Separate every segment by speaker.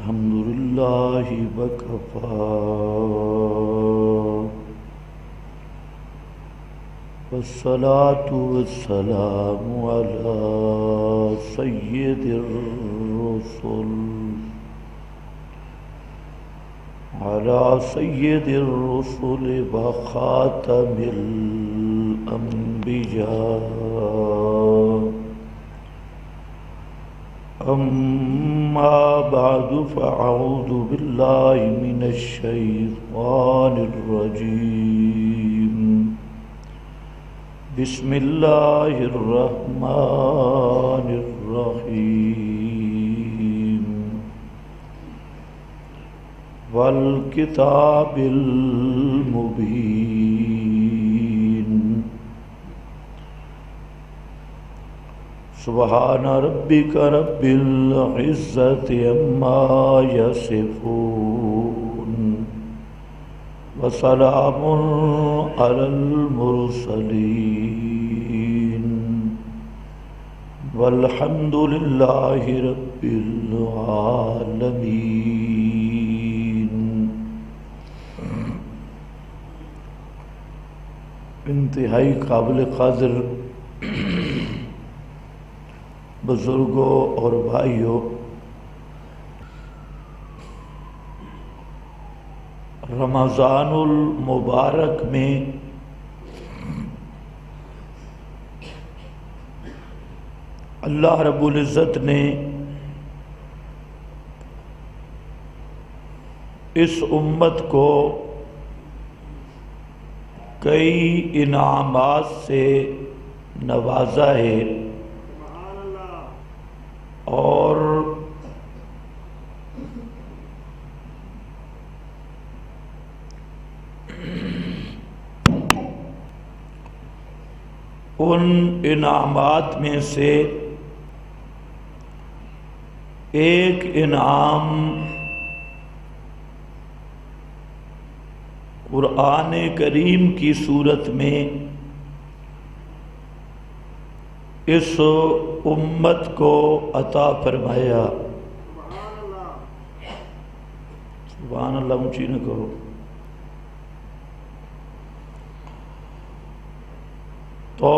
Speaker 1: الحمد لله وكفى والصلاة والسلام على سيد الرسل وخاتم الأنبياء. أما بعد فأعوذ بالله من الشيطان الرجيم. بسم الله الرحمن الرحيم. والكتاب المبين. سبحان ربك رب العزة عما يصفون وسلام على المرسلين والحمد لله رب العالمين. انتہائی قابل قدر بزرگوں اور بھائیوں، رمضان المبارک میں اللہ رب العزت نے اس امت کو کئی انعامات سے نوازا ہے اور ان انعامات میں سے ایک انعام قرآن کریم کی صورت میں اس امت کو عطا فرمایا. سبحان اللہ اونچی نہ کرو. تو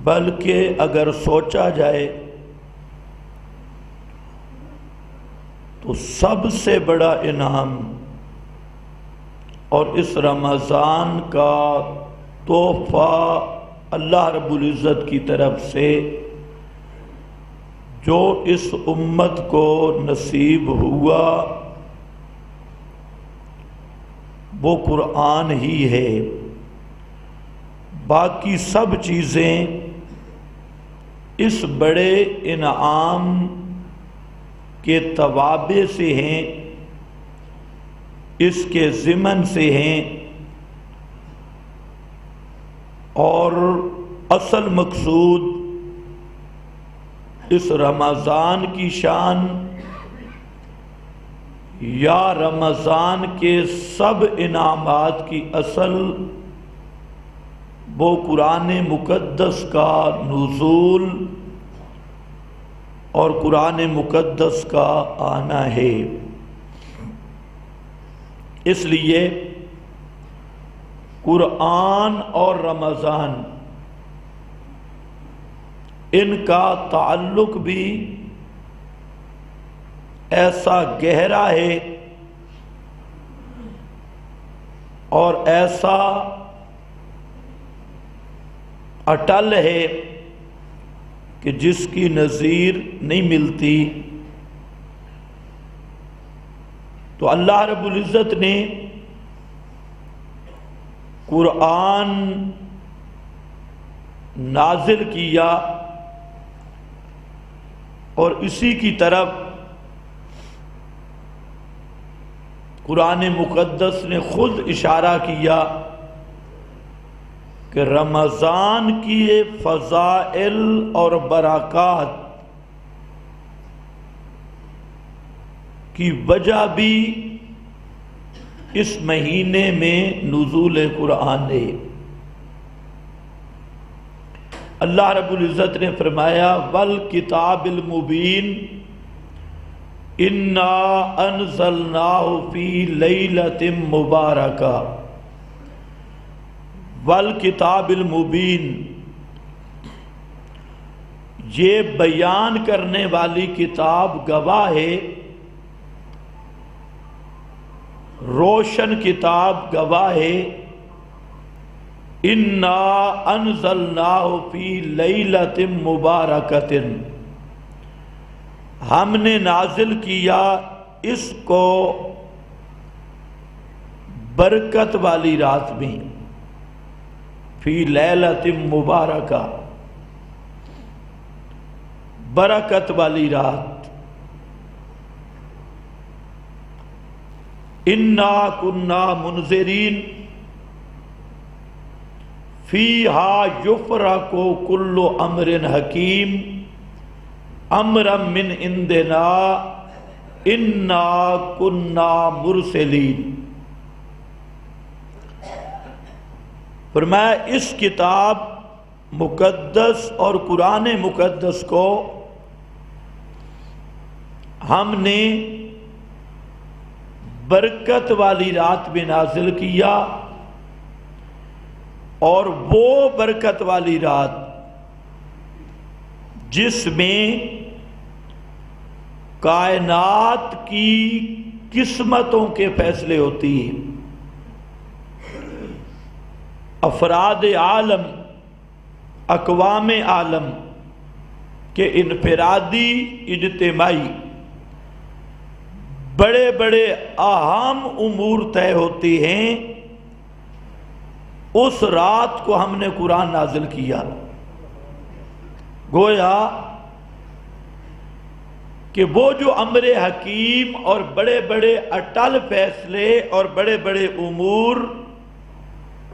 Speaker 1: بلکہ اگر سوچا جائے تو سب سے بڑا انعام اور اس رمضان کا تحفہ اللہ رب العزت کی طرف سے جو اس امت کو نصیب ہوا وہ قرآن ہی ہے. باقی سب چیزیں اس بڑے انعام کے توابع سے ہیں، اس کے ضمن سے ہیں، اور اصل مقصود اس رمضان کی شان یا رمضان کے سب انعامات کی اصل وہ قرآن مقدس کا نزول اور قرآن مقدس کا آنا ہے. اس لیے قرآن اور رمضان ان کا تعلق بھی ایسا گہرا ہے اور ایسا اٹل ہے کہ جس کی نظیر نہیں ملتی. تو اللہ رب العزت نے قرآن نازل کیا اور اسی کی طرف قرآن مقدس نے خود اشارہ کیا کہ رمضان کی فضائل اور برکات کی وجہ بھی اس مہینے میں نزول قرآن ہے. اللہ رب العزت نے فرمایا والکتاب المبین انا انزلناہ فی لیلۃ مبارکہ، والکتاب المبین، یہ بیان کرنے والی کتاب گواہ ہے، روشن کتاب گواہ ہے، انا انزلناہ فی لیلۃ مبارکۃ، ہم نے نازل کیا اس کو برکت والی رات میں، فی لیلۃ مبارکہ، برکت والی رات، انا کنا منذرین فیہا یفرق کل امر حکیم امرا من عندنا انا کنا مرسلین۔ فرمایا اس کتاب مقدس اور قرآن مقدس کو ہم نے برکت والی رات میں نازل کیا، اور وہ برکت والی رات جس میں کائنات کی قسمتوں کے فیصلے ہوتی ہیں، افراد عالم، اقوام عالم کے انفرادی، اجتماعی بڑے بڑے اہم امور طے ہوتے ہیں، اس رات کو ہم نے قرآن نازل کیا۔ گویا کہ وہ جو امر حکیم اور بڑے بڑے اٹل فیصلے اور بڑے بڑے امور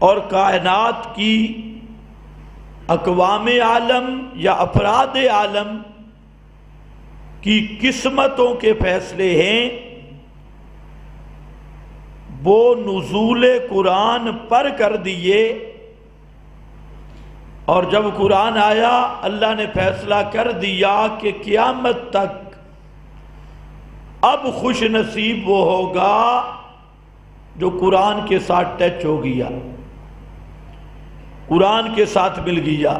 Speaker 1: اور کائنات کی اقوام عالم یا افراد عالم کی قسمتوں کے فیصلے ہیں، وہ نزول قرآن پر کر دیے، اور جب قرآن آیا اللہ نے فیصلہ کر دیا کہ قیامت تک اب خوش نصیب وہ ہوگا جو قرآن کے ساتھ ٹچ ہو گیا، قرآن کے ساتھ مل گیا،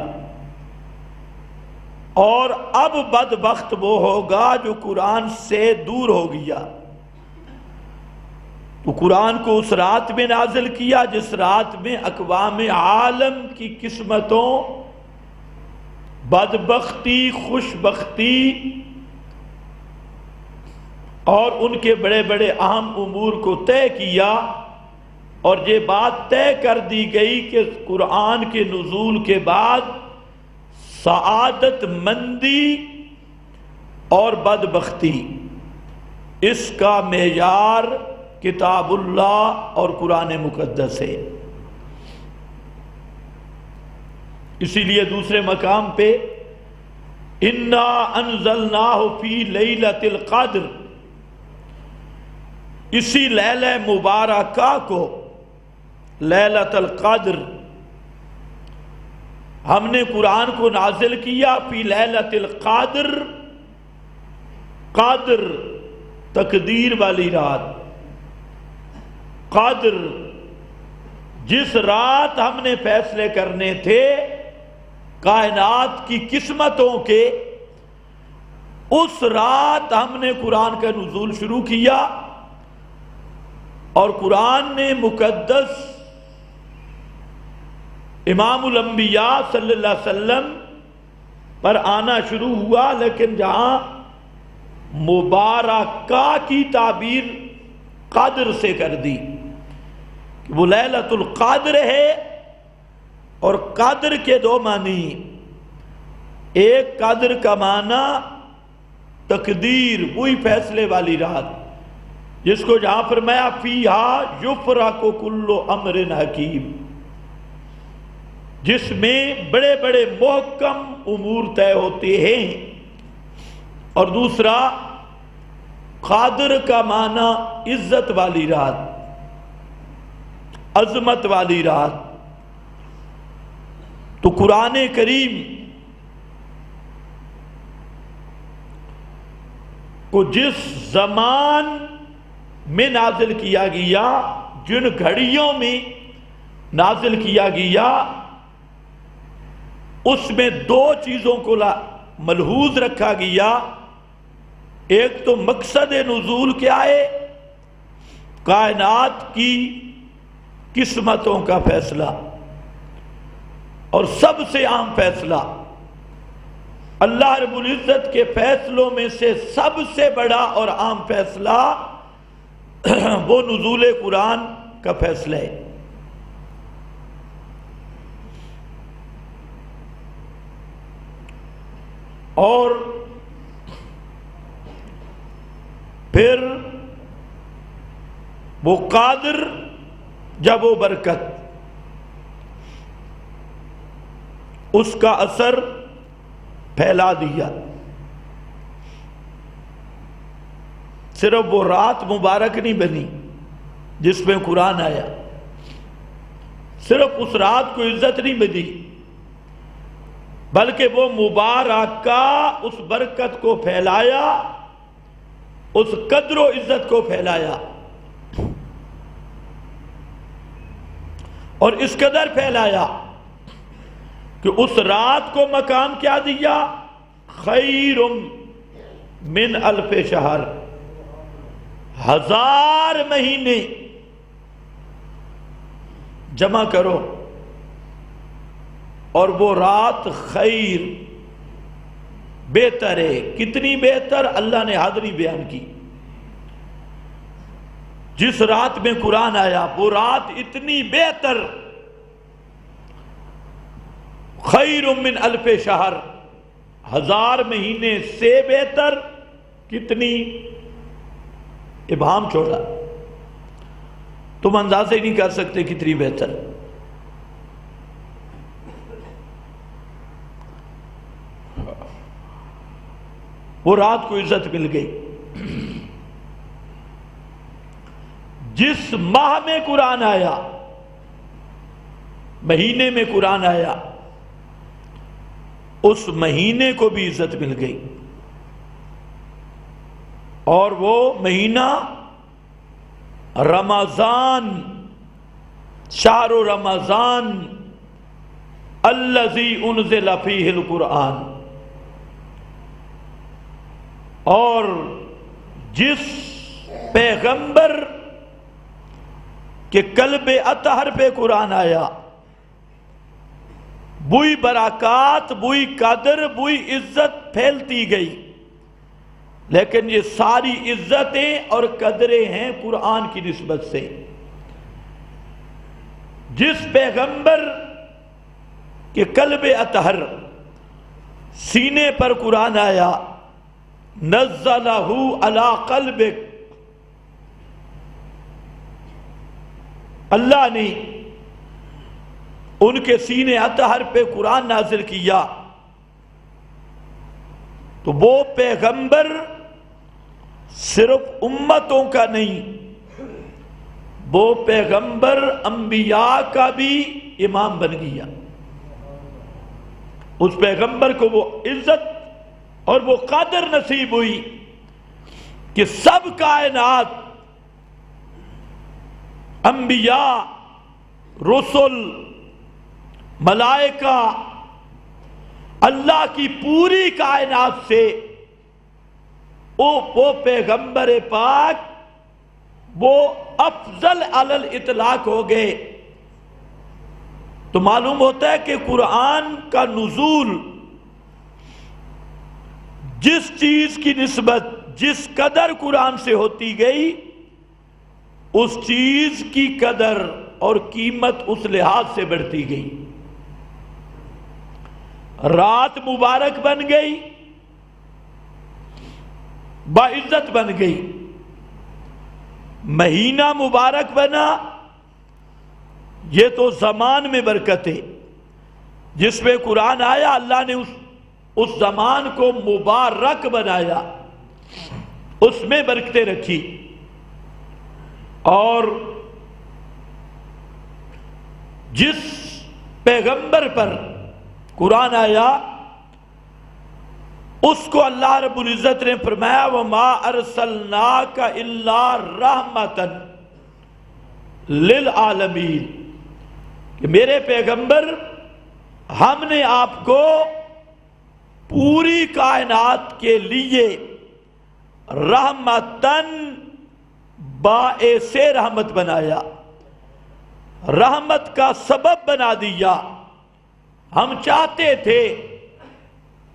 Speaker 1: اور اب بدبخت وہ ہوگا جو قرآن سے دور ہو گیا۔ تو قرآن کو اس رات میں نازل کیا جس رات میں اقوام عالم کی قسمتوں، بدبختی، خوشبختی اور ان کے بڑے بڑے اہم امور کو طے کیا، اور یہ بات طے کر دی گئی کہ قرآن کے نزول کے بعد سعادت مندی اور بدبختی، اس کا معیار کتاب اللہ اور قرآن مقدس ہے۔ اسی لیے دوسرے مقام پہ انا انزلناہ فی لیلۃ القدر، اسی لیلہ مبارکہ کو، لیلۃ القدر، ہم نے قرآن کو نازل کیا فی لیلۃ القدر، قدر تقدیر والی رات، قدر جس رات ہم نے فیصلے کرنے تھے کائنات کی قسمتوں کے، اس رات ہم نے قرآن کا نزول شروع کیا، اور قرآن نے مقدس امام الانبیاء صلی اللہ علیہ وسلم پر آنا شروع ہوا، لیکن جہاں مبارکہ کی تعبیر قدر سے کر دی، وہ لیلۃ القدر ہے، اور قدر کے دو معنی، ایک قدر کا معنی تقدیر، وہی فیصلے والی رات جس کو جہاں فرمایا فیہا یفرق کل امر حکیم، جس میں بڑے بڑے محکم امور طے ہوتے ہیں، اور دوسرا قادر کا معنی عزت والی رات، عظمت والی رات۔ تو قرآن کریم کو جس زمان میں نازل کیا گیا، جن گھڑیوں میں نازل کیا گیا، اس میں دو چیزوں کو ملحوظ رکھا گیا۔ ایک تو مقصد نزول کیا ہے؟ کائنات کی قسمتوں کا فیصلہ، اور سب سے عام فیصلہ، اللہ رب العزت کے فیصلوں میں سے سب سے بڑا اور عام فیصلہ وہ نزول قرآن کا فیصلہ ہے۔ اور پھر وہ قادر جب وہ برکت، اس کا اثر پھیلا دیا۔ صرف وہ رات مبارک نہیں بنی جس میں قرآن آیا، صرف اس رات کو عزت نہیں ملی، بلکہ وہ مبارکہ اس برکت کو پھیلایا، اس قدر و عزت کو پھیلایا، اور اس قدر پھیلایا کہ اس رات کو مقام کیا دیا؟ خیر من الف شہر، 1000 مہینے جمع کرو، اور وہ رات خیر، بہتر ہے۔ کتنی بہتر؟ اللہ نے حد نہیں بیان کی۔ جس رات میں قرآن آیا وہ رات اتنی بہتر، خیر من الف شہر، 1000 مہینے سے بہتر۔ کتنی؟ ابہام چھوڑا، تم اندازہ ہی نہیں کر سکتے کتنی بہتر۔ وہ رات کو عزت مل گئی۔ جس ماہ میں قرآن آیا، مہینے میں قرآن آیا، اس مہینے کو بھی عزت مل گئی، اور وہ مہینہ رمضان، شہر رمضان الذی انزل فیہ القرآن۔ اور جس پیغمبر کے قلب اطہر پہ قرآن آیا، بوئی برکات، بوئی قدر، بوئی عزت پھیلتی گئی، لیکن یہ ساری عزتیں اور قدریں ہیں قرآن کی نسبت سے۔ جس پیغمبر کے قلب اطہر، سینے پر قرآن آیا، نزلہ علی قلبک، اللہ نے ان کے سینے اطہر پہ قرآن نازل کیا، تو وہ پیغمبر صرف امتوں کا نہیں، وہ پیغمبر انبیاء کا بھی امام بن گیا۔ اس پیغمبر کو وہ عزت اور وہ قدر نصیب ہوئی کہ سب کائنات، انبیاء، رسل، ملائکہ، اللہ کی پوری کائنات سے وہ پیغمبر پاک وہ افضل علی الاطلاق ہو گئے۔ تو معلوم ہوتا ہے کہ قرآن کا نزول جس چیز کی نسبت جس قدر قرآن سے ہوتی گئی، اس چیز کی قدر اور قیمت اس لحاظ سے بڑھتی گئی۔ رات مبارک بن گئی، باعزت بن گئی، مہینہ مبارک بنا، یہ تو زمان میں برکت ہے۔ جس میں قرآن آیا، اللہ نے اس زمان کو مبارک بنایا، اس میں برکتیں رکھی۔ اور جس پیغمبر پر قرآن آیا، اس کو اللہ رب العزت نے فرمایا وَمَا أَرْسَلْنَاكَ إِلَّا رَحْمَةً لِلْعَالَمِينَ کہ میرے پیغمبر ہم نے آپ کو پوری کائنات کے لیے رحمتاً باعث رحمت بنایا، رحمت کا سبب بنا دیا۔ ہم چاہتے تھے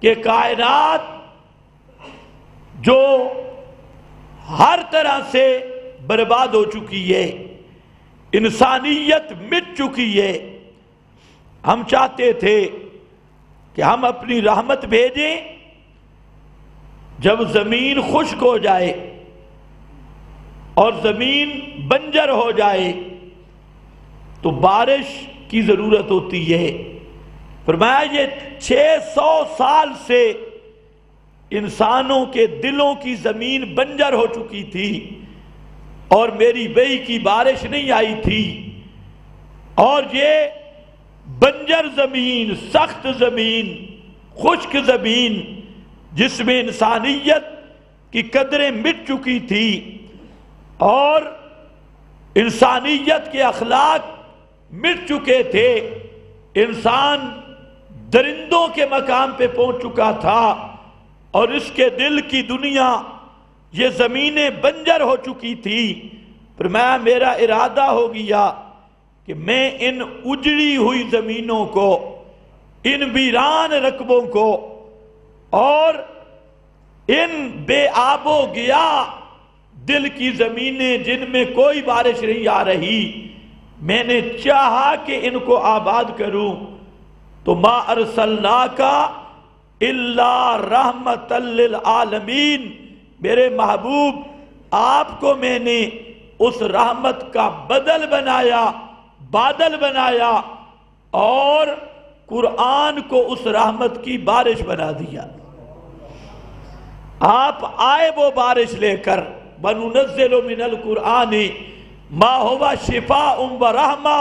Speaker 1: کہ کائنات جو ہر طرح سے برباد ہو چکی ہے، انسانیت مٹ چکی ہے، ہم چاہتے تھے کہ ہم اپنی رحمت بھیجیں، جب زمین خشک ہو جائے اور زمین بنجر ہو جائے تو بارش کی ضرورت ہوتی ہے۔ فرمایا یہ 600 سال سے انسانوں کے دلوں کی زمین بنجر ہو چکی تھی اور میری وحی کی بارش نہیں آئی تھی، اور یہ بنجر زمین، سخت زمین، خشک زمین جس میں انسانیت کی قدریں مٹ چکی تھی اور انسانیت کے اخلاق مٹ چکے تھے، انسان درندوں کے مقام پہ پہنچ چکا تھا، اور اس کے دل کی دنیا یہ زمینیں بنجر ہو چکی تھی۔ فرمایا میرا ارادہ ہو گیا کہ میں ان اجڑی ہوئی زمینوں کو، ان ویران رقبوں کو اور ان بے آب و گیا دل کی زمینیں جن میں کوئی بارش نہیں آ رہی، میں نے چاہا کہ ان کو آباد کروں، تو ما ارسلناک الا رحمت للعالمین، میرے محبوب آپ کو میں نے اس رحمت کا بدل بنایا، بادل بنایا، اور قرآن کو اس رحمت کی بارش بنا دیا۔ آپ آئے وہ بارش لے کر، وَنُنَزِّلُ مِنَ الْقُرْآنِ مَا هُوَ شِفَاءٌ وَرَحْمَةٌ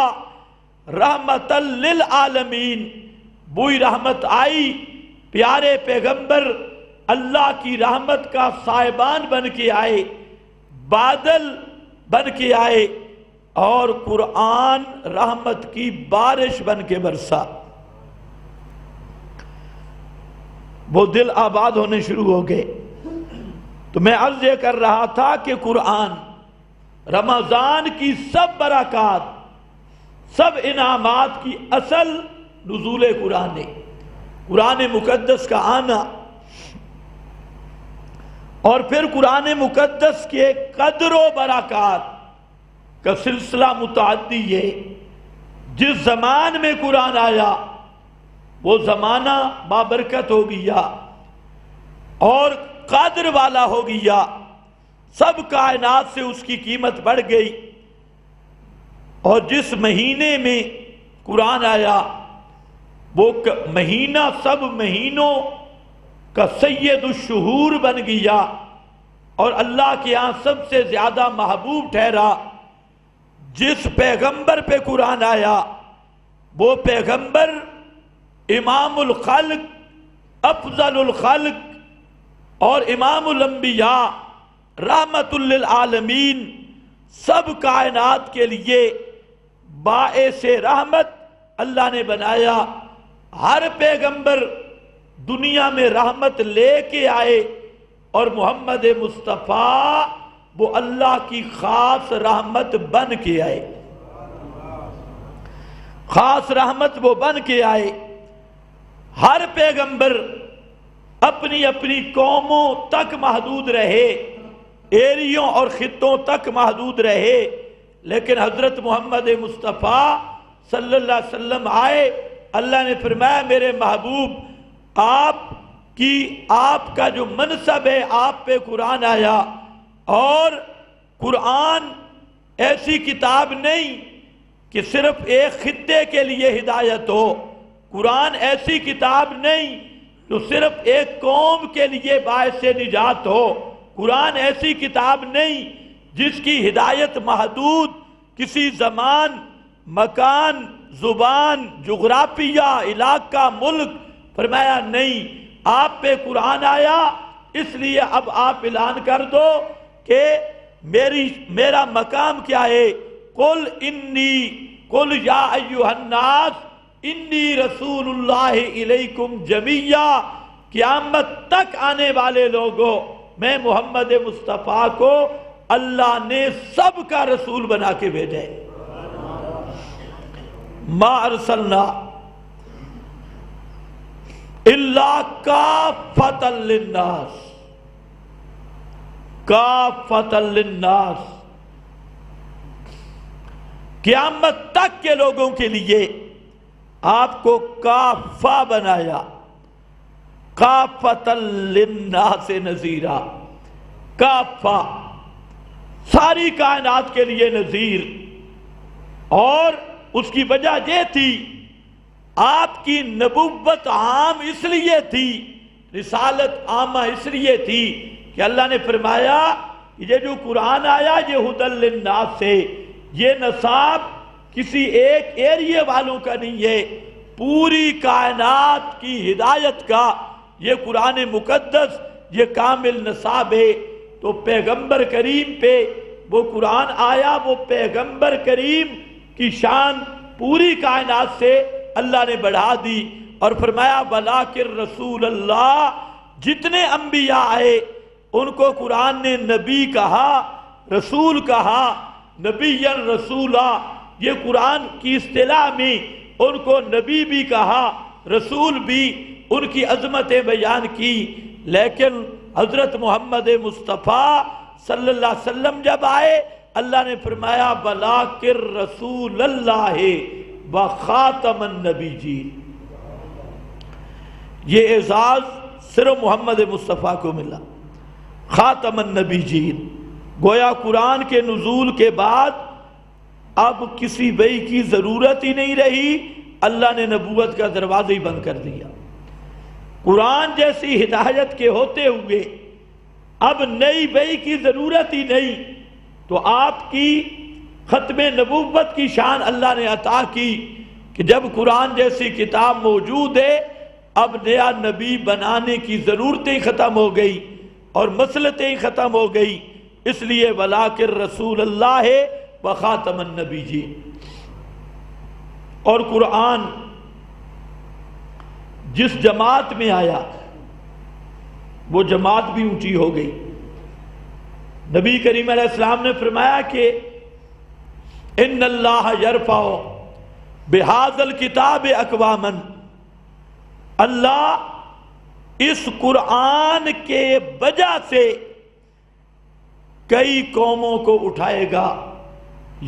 Speaker 1: رَحْمَةً لِلْعَالَمِينَ۔ وہی رحمت آئی، پیارے پیغمبر اللہ کی رحمت کا صاحبان بن کے آئے، بادل بن کے آئے، اور قرآن رحمت کی بارش بن کے برسا۔ وہ دل آباد ہونے شروع ہو گئے۔ تو میں عرض یہ کر رہا تھا کہ قرآن، رمضان کی سب برکات، سب انعامات کی اصل نزول قرآن ہے، قرآن مقدس کا آنا، اور پھر قرآن مقدس کے قدر و برکات کا سلسلہ متعدی ہے۔ جس زمان میں قرآن آیا وہ زمانہ بابرکت ہو گیا اور قدر والا ہو گیا، سب کائنات سے اس کی قیمت بڑھ گئی۔ اور جس مہینے میں قرآن آیا وہ مہینہ سب مہینوں کا سید الشہور بن گیا اور اللہ کے ہاں سب سے زیادہ محبوب ٹھہرا۔ جس پیغمبر پہ قرآن آیا وہ پیغمبر امام الخلق، افضل الخلق اور امام الانبیاء، رحمت للعالمین، سب کائنات کے لیے باعث رحمت اللہ نے بنایا۔ ہر پیغمبر دنیا میں رحمت لے کے آئے، اور محمد مصطفیٰ وہ اللہ کی خاص رحمت بن کے آئے، خاص رحمت وہ بن کے آئے۔ ہر پیغمبر اپنی اپنی قوموں تک محدود رہے، ایریوں اور خطوں تک محدود رہے، لیکن حضرت محمد مصطفیٰ صلی اللہ علیہ وسلم آئے۔ اللہ نے فرمایا میرے محبوب آپ کا جو منصب ہے، آپ پہ قرآن آیا، اور قرآن ایسی کتاب نہیں کہ صرف ایک خطے کے لیے ہدایت ہو، قرآن ایسی کتاب نہیں جو صرف ایک قوم کے لیے باعث نجات ہو، قرآن ایسی کتاب نہیں جس کی ہدایت محدود کسی زمان، مکان، زبان، جغرافیہ، علاقہ، ملک۔ فرمایا نہیں، آپ پہ قرآن آیا، اس لیے اب آپ اعلان کر دو کہ میرا مقام کیا ہے۔ قل یا ایھا الناس انی رسول اللہ الیکم جمیعا، قیامت تک آنے والے لوگوں، میں محمد مصطفیٰ کو اللہ نے سب کا رسول بنا کے بھیجا ہے۔ ما ارسلنا الا کافۃ للناس، کافۃ للناس، قیامت تک کے لوگوں کے لیے آپ کو کافہ بنایا، کافۃ للناس نذیرا، کافہ ساری کائنات کے لیے نذیر۔ اور اس کی وجہ یہ تھی، آپ کی نبوت عام اس لیے تھی، رسالت عامہ اس لیے تھی کہ اللہ نے فرمایا کہ یہ جو قرآن آیا یہ ھدی للناس ہے، یہ نصاب کسی ایک ایریے والوں کا نہیں ہے، پوری کائنات کی ہدایت کا یہ قرآن مقدس یہ کامل نصاب ہے۔ تو پیغمبر کریم پہ وہ قرآن آیا، وہ پیغمبر کریم کی شان پوری کائنات سے اللہ نے بڑھا دی، اور فرمایا وَلَٰكِن رسول اللہ، جتنے انبیاء آئے ان کو قرآن نے نبی کہا، رسول کہا، نبی رسولہ، یہ قرآن کی اصطلاح میں ان کو نبی بھی کہا، رسول بھی، ان کی عظمتیں بیان کی۔ لیکن حضرت محمد مصطفیٰ صلی اللہ علیہ وسلم جب آئے، اللہ نے فرمایا وَلَٰكِن رسول اللہ وخاتم النبیین۔ یہ اعزاز صرف محمد مصطفیٰ کو ملا، خاتم النبیین۔ گویا قرآن کے نزول کے بعد اب کسی وحی کی ضرورت ہی نہیں رہی، اللہ نے نبوت کا دروازہ ہی بند کر دیا۔ قرآن جیسی ہدایت کے ہوتے ہوئے اب نئی وحی کی ضرورت ہی نہیں، تو آپ کی ختم نبوت کی شان اللہ نے عطا کی کہ جب قرآن جیسی کتاب موجود ہے، اب نیا نبی بنانے کی ضرورتیں ختم ہو گئی اور مصلحتیں ختم ہو گئی، اس لیے وَلَٰكِن رسول اللہ وخاتم النبیین۔ اور قرآن جس جماعت میں آیا وہ جماعت بھی اونچی ہو گئی۔ نبی کریم علیہ السلام نے فرمایا کہ ان اللہ یرفع بہذا الکتاب اقواما، اللہ اس قرآن کے وجہ سے کئی قوموں کو اٹھائے گا،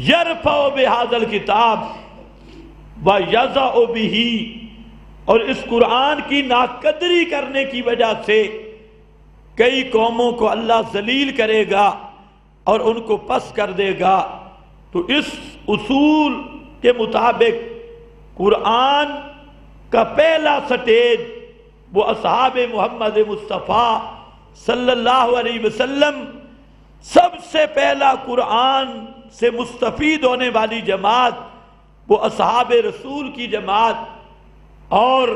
Speaker 1: یرفع بہذا الکتاب ویضع بہ، اور اس قرآن کی ناقدری کرنے کی وجہ سے کئی قوموں کو اللہ ذلیل کرے گا اور ان کو پس کر دے گا۔ تو اس اصول کے مطابق قرآن کا پہلا سٹیج وہ اصحاب محمد مصطفیٰ صلی اللہ علیہ وسلم، سب سے پہلا قرآن سے مستفید ہونے والی جماعت وہ اصحاب رسول کی جماعت۔ اور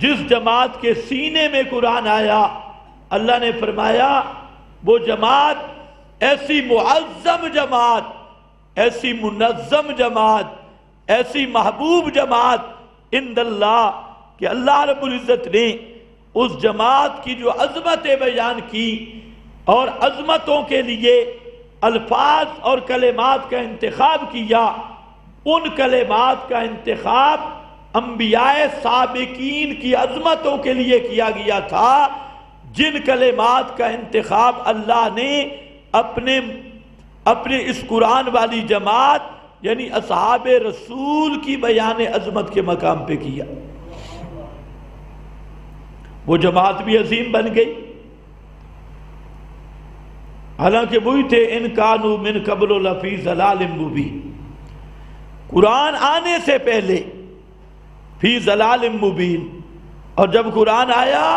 Speaker 1: جس جماعت کے سینے میں قرآن آیا، اللہ نے فرمایا وہ جماعت ایسی معظم جماعت، ایسی منظم جماعت، ایسی محبوب جماعت عند اللہ کہ اللہ رب العزت نے اس جماعت کی جو عظمتیں بیان کی، اور عظمتوں کے لیے الفاظ اور کلمات کا انتخاب کیا، ان کلمات کا انتخاب انبیاء سابقین کی عظمتوں کے لیے کیا گیا تھا، جن کلمات کا انتخاب اللہ نے اپنے اس قرآن والی جماعت یعنی اصحاب رسول کی بیان عظمت کے مقام پہ کیا۔ وہ جماعت بھی عظیم بن گئی، حالانکہ وہی تھے ان کانوا من قبل لفی ضلال مبین، قرآن آنے سے پہلے فی ضلال مبین، اور جب قرآن آیا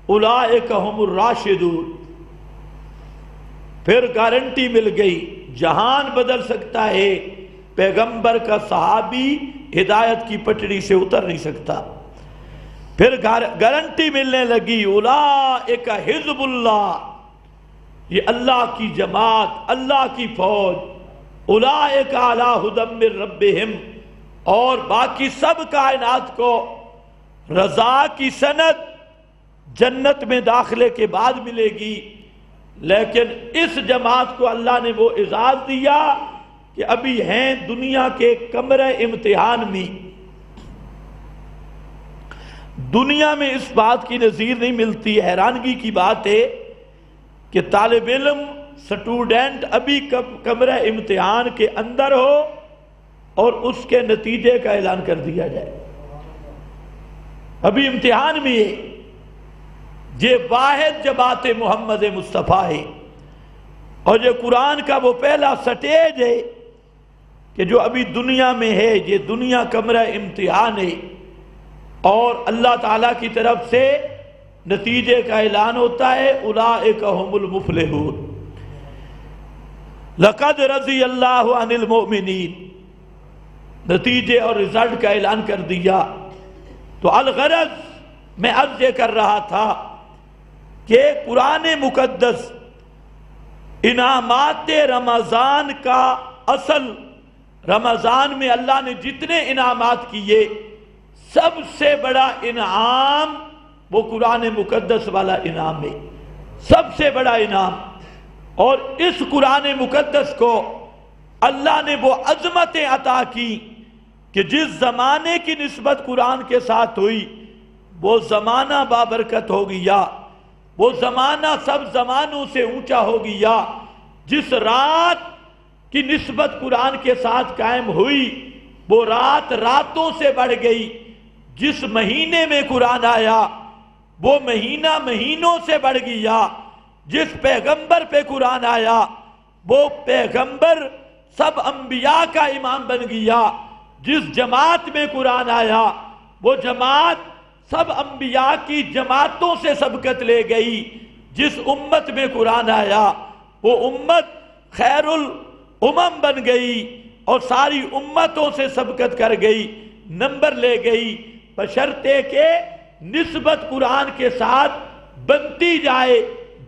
Speaker 1: اولئک ہم الراشدون، پھر گارنٹی مل گئی، جہان بدل سکتا ہے، پیغمبر کا صحابی ہدایت کی پٹڑی سے اتر نہیں سکتا۔ پھر گارنٹی ملنے لگی اولئک حزب اللہ، یہ اللہ کی جماعت، اللہ کی فوج، اولئک علی ھدی من ربہم، اور باقی سب کائنات کو رضا کی سند جنت میں داخلے کے بعد ملے گی۔ لیکن اس جماعت کو اللہ نے وہ اعزاز دیا کہ ابھی ہیں دنیا کے کمرہ امتحان میں۔ دنیا میں اس بات کی نظیر نہیں ملتی۔ حیرانگی کی بات ہے کہ طالب علم، سٹوڈنٹ ابھی کمرہ امتحان کے اندر ہو اور اس کے نتیجے کا اعلان کر دیا جائے، ابھی امتحان میں ہے۔ یہ واحد جماعت محمد مصطفیٰ ہے، اور یہ قرآن کا وہ پہلا سٹیج ہے کہ جو ابھی دنیا میں ہے۔ یہ دنیا کمرہ امتحان ہے، اور اللہ تعالیٰ کی طرف سے نتیجے کا اعلان ہوتا ہے، اولئک ھم المفلحون۔ لقد رضی اللہ عن المؤمنین، نتیجے اور رزلٹ کا اعلان کر دیا۔ تو الغرض میں عرض یہ کر رہا تھا کہ قرآن مقدس انعامات رمضان کا اصل، رمضان میں اللہ نے جتنے انعامات کیے، سب سے بڑا انعام وہ قرآن مقدس والا انعام ہے، سب سے بڑا انعام۔ اور اس قرآن مقدس کو اللہ نے وہ عظمتیں عطا کی کہ جس زمانے کی نسبت قرآن کے ساتھ ہوئی وہ زمانہ بابرکت ہو گیا، وہ زمانہ سب زمانوں سے اونچا ہو گیا۔ جس رات کی نسبت قرآن کے ساتھ قائم ہوئی وہ رات راتوں سے بڑھ گئی۔ جس مہینے میں قرآن آیا وہ مہینہ مہینوں سے بڑھ گیا۔ جس پیغمبر پہ قرآن آیا وہ پیغمبر سب انبیاء کا امام بن گیا۔ جس جماعت میں قرآن آیا وہ جماعت سب انبیاء کی جماعتوں سے سبقت لے گئی۔ جس امت میں قرآن آیا وہ امت خیر الامم بن گئی اور ساری امتوں سے سبقت کر گئی، نمبر لے گئی، بشرطے کہ نسبت قرآن کے ساتھ بنتی جائے،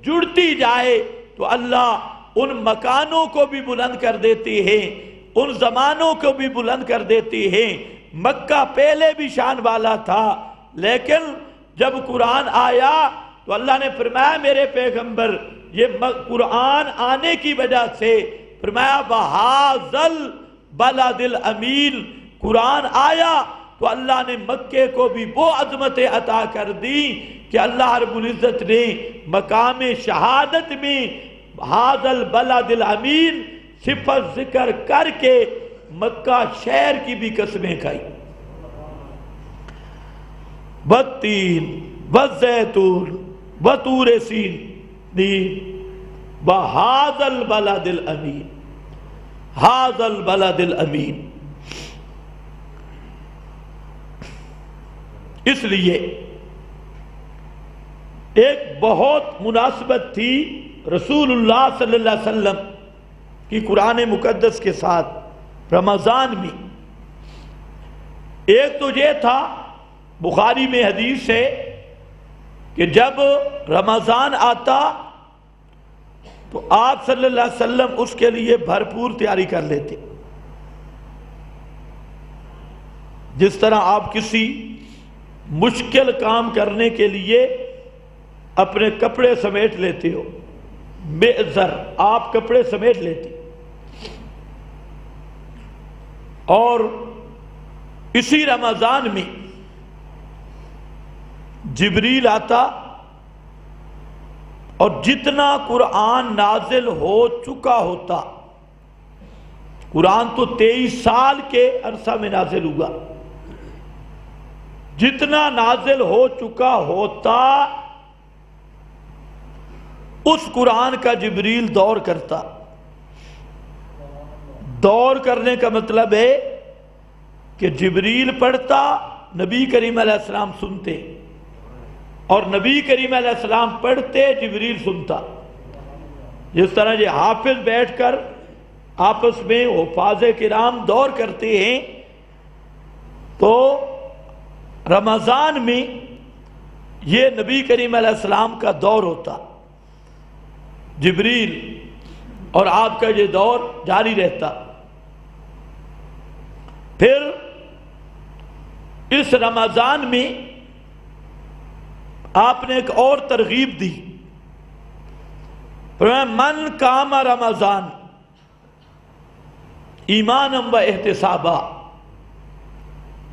Speaker 1: جڑتی جائے تو اللہ ان مکانوں کو بھی بلند کر دیتے ہیں، ان زمانوں کو بھی بلند کر دیتے ہیں۔ مکہ پہلے بھی شان والا تھا، لیکن جب قرآن آیا تو اللہ نے فرمایا میرے پیغمبر یہ قرآن آنے کی وجہ سے، فرمایا بَهَذَا الْبَلَدِ الْأَمِينِ، قرآن آیا تو اللہ نے مکے کو بھی وہ عظمتیں عطا کر دی کہ اللہ رب العزت نے مقام شہادت میں هَذَا الْبَلَدِ الْأَمِينِ صفت ذکر کر کے مکہ شہر کی بھی قسمیں کھائی۔ والتین والزیتون وطور سینین وہذا البلد الامین، هذا البلد الامین۔ اس لیے ایک بہت مناسبت تھی رسول اللہ صلی اللہ علیہ وسلم کی قرآن مقدس کے ساتھ رمضان میں۔ ایک تو یہ تھا، بخاری میں حدیث ہے کہ جب رمضان آتا تو آپ صلی اللہ علیہ وسلم اس کے لیے بھرپور تیاری کر لیتے، جس طرح آپ کسی مشکل کام کرنے کے لیے اپنے کپڑے سمیٹ لیتے ہو، معذر آپ کپڑے سمیٹ لیتے، اور اسی رمضان میں جبریل آتا اور جتنا قرآن نازل ہو چکا ہوتا، قرآن تو 23 سال کے عرصہ میں نازل ہوا، جتنا نازل ہو چکا ہوتا اس قرآن کا جبریل دور کرتا۔ دور کرنے کا مطلب ہے کہ جبریل پڑھتا، نبی کریم علیہ السلام سنتے، اور نبی کریم علیہ السلام پڑھتے، جبریل سنتا۔ جس طرح یہ حافظ بیٹھ کر آپس میں حفاظ کرام دور کرتے ہیں، تو رمضان میں یہ نبی کریم علیہ السلام کا دور ہوتا، جبریل اور آپ کا یہ دور جاری رہتا۔ پھر اس رمضان میں آپ نے ایک اور ترغیب دی، فرمایا من قام رمضان ایمانا و احتسابا۔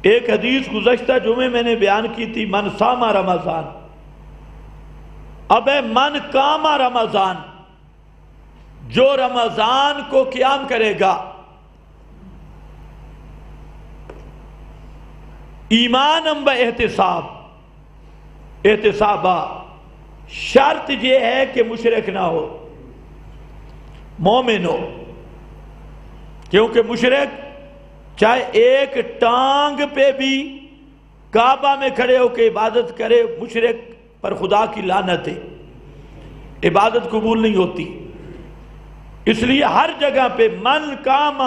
Speaker 1: ایک حدیث گزشتہ جمعے میں نے بیان کی تھی، من صام رمضان، اب ہے من قام رمضان، جو رمضان کو قیام کرے گا ایمانا و احتسابا، شرط یہ ہے کہ مشرک نہ ہو، مومن ہو، کیونکہ مشرک چاہے ایک ٹانگ پہ بھی کعبہ میں کھڑے ہو کے عبادت کرے، مشرک پر خدا کی لعنت ہے، عبادت قبول نہیں ہوتی۔ اس لیے ہر جگہ پہ من قام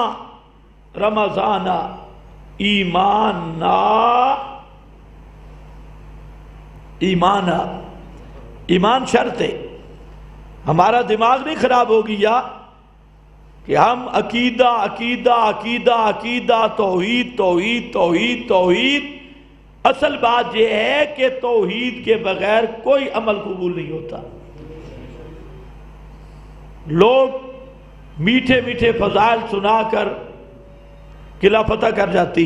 Speaker 1: رمضان ایمان شرط ہے۔ ہمارا دماغ نہیں خراب ہو گیا کہ ہم عقیدہ عقیدہ عقیدہ عقیدہ، توحید توحید توحید توحید۔ اصل بات یہ ہے کہ توحید کے بغیر کوئی عمل قبول نہیں ہوتا۔ لوگ میٹھے میٹھے فضائل سنا کر قلعہ فتح کر جاتی۔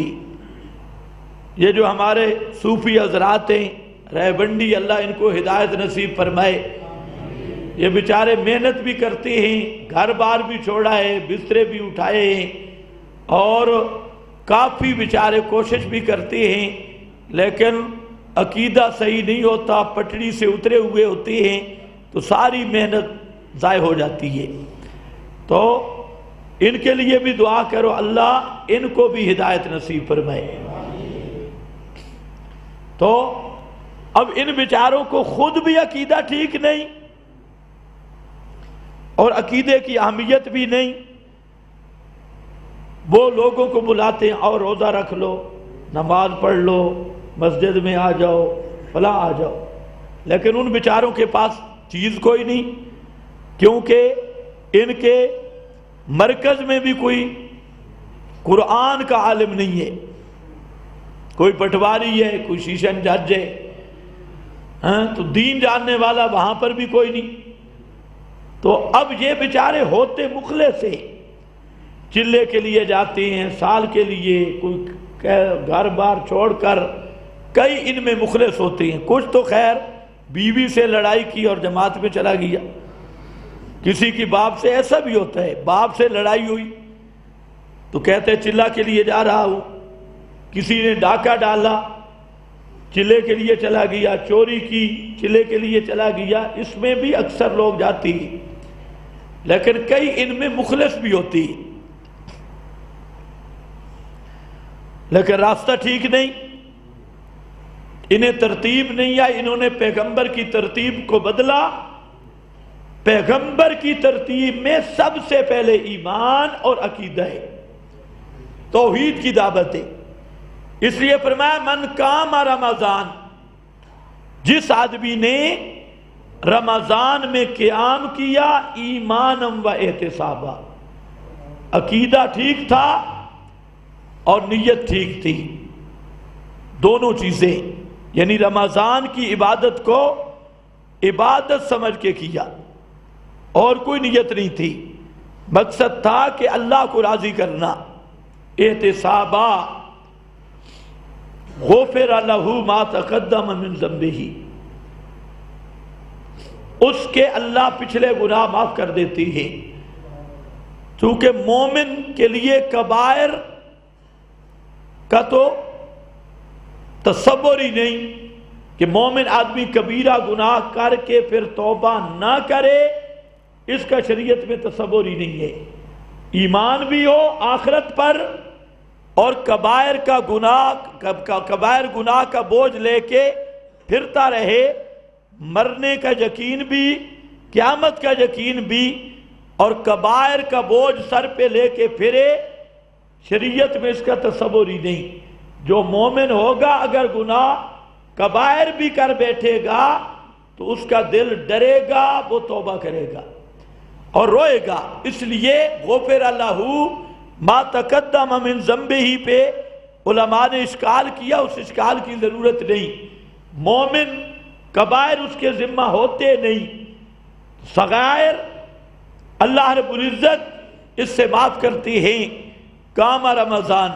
Speaker 1: یہ جو ہمارے صوفی حضرات ہیں رہبندی، اللہ ان کو ہدایت نصیب فرمائے، یہ بیچارے محنت بھی کرتے ہیں، گھر بار بھی چھوڑا ہے، بسترے بھی اٹھائے ہیں، اور کافی بیچارے کوشش بھی کرتے ہیں، لیکن عقیدہ صحیح نہیں ہوتا، پٹڑی سے اترے ہوئے ہوتے ہیں، تو ساری محنت ضائع ہو جاتی ہے۔ تو ان کے لیے بھی دعا کرو، اللہ ان کو بھی ہدایت نصیب فرمائے۔ تو اب ان بیچاروں کو خود بھی عقیدہ ٹھیک نہیں اور عقیدے کی اہمیت بھی نہیں، وہ لوگوں کو بلاتے ہیں اور روزہ رکھ لو، نماز پڑھ لو، مسجد میں آ جاؤ، فلاں آ جاؤ، لیکن ان بیچاروں کے پاس چیز کوئی نہیں، کیونکہ ان کے مرکز میں بھی کوئی قرآن کا عالم نہیں ہے، کوئی پٹواری ہے، کوئی شیشن جج ہے، تو دین جاننے والا وہاں پر بھی کوئی نہیں۔ تو اب یہ بیچارے ہوتے مخلص ہیں، چلے کے لیے جاتے ہیں، سال کے لیے، کوئی گھر بار چھوڑ کر، کئی ان میں مخلص ہوتے ہیں۔ کچھ تو خیر بیوی سے لڑائی کی اور جماعت میں چلا گیا، کسی کی باپ سے ایسا بھی ہوتا ہے، باپ سے لڑائی ہوئی تو کہتے ہیں چلہ کے لیے جا رہا ہوں، کسی نے ڈاکہ ڈالا چلے کے لیے چلا گیا، چوری کی چلے کے لیے چلا گیا، اس میں بھی اکثر لوگ جاتی ہیں، لیکن کئی ان میں مخلص بھی ہوتی ہیں، لیکن راستہ ٹھیک نہیں، انہیں ترتیب نہیں آئی، انہوں نے پیغمبر کی ترتیب کو بدلا۔ پیغمبر کی ترتیب میں سب سے پہلے ایمان اور عقیدہ ہے، توحید کی دعوت ہے۔ اس لیے فرمایا من قام رمضان، جس آدمی نے رمضان میں قیام کیا ایمانا و احتسابا، عقیدہ ٹھیک تھا اور نیت ٹھیک تھی، دونوں چیزیں، یعنی رمضان کی عبادت کو عبادت سمجھ کے کیا اور کوئی نیت نہیں تھی، مقصد تھا کہ اللہ کو راضی کرنا۔ احتسابا غفر لہ ما تقدم من ذنبہ، اس کے اللہ پچھلے گناہ معاف کر دیتی ہے، چونکہ مومن کے لیے کبائر کا تو تصور ہی نہیں کہ مومن آدمی کبیرہ گناہ کر کے پھر توبہ نہ کرے، اس کا شریعت میں تصور ہی نہیں ہے۔ ایمان بھی ہو آخرت پر اور کبائر گناہ کا بوجھ لے کے پھرتا رہے، مرنے کا یقین بھی، قیامت کا یقین بھی، اور کبائر کا بوجھ سر پہ لے کے پھرے، شریعت میں اس کا تصور ہی نہیں۔ جو مومن ہوگا اگر گناہ کبائر بھی کر بیٹھے گا تو اس کا دل ڈرے گا، وہ توبہ کرے گا اور روئے گا۔ اس لیے غفر لہ ما تقدم من ذنبہ پہ علماء نے اشکال کیا، اس اشکال کی ضرورت نہیں۔ مومن کبائر اس کے ذمہ ہوتے نہیں، صغائر اللہ رب العزت اس سے معاف کرتی ہیں۔ کام رمضان